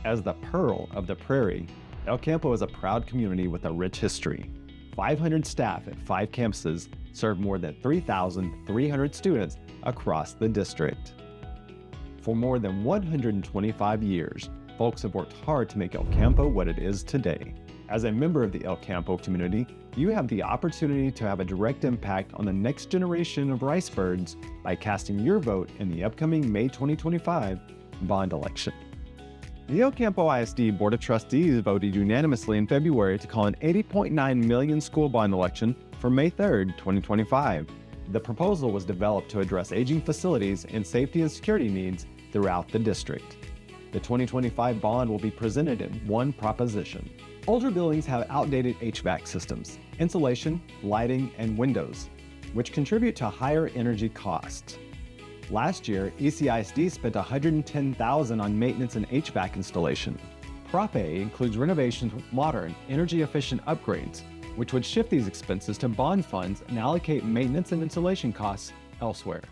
As the Pearl of the Prairie, El Campo is a proud community with a rich history. 500 staff at 5 campuses serve more than 3,300 students across the district. For more than 125 years, folks have worked hard to make El Campo what it is today. As a member of the El Campo community, you have the opportunity to have a direct impact on the next generation of rice birds by casting your vote in the upcoming May 2025 bond election. The El Campo ISD Board of Trustees voted unanimously in February to call an $80.9 million school bond election for May 3, 2025. The proposal was developed to address aging facilities and safety and security needs throughout the district. The 2025 bond will be presented in one proposition. Older buildings have outdated HVAC systems, insulation, lighting, and windows, which contribute to higher energy costs. Last year, ECISD spent $110,000 on maintenance and HVAC installation. Prop A includes renovations with modern, energy-efficient upgrades, which would shift these expenses to bond funds and allocate maintenance and installation costs elsewhere.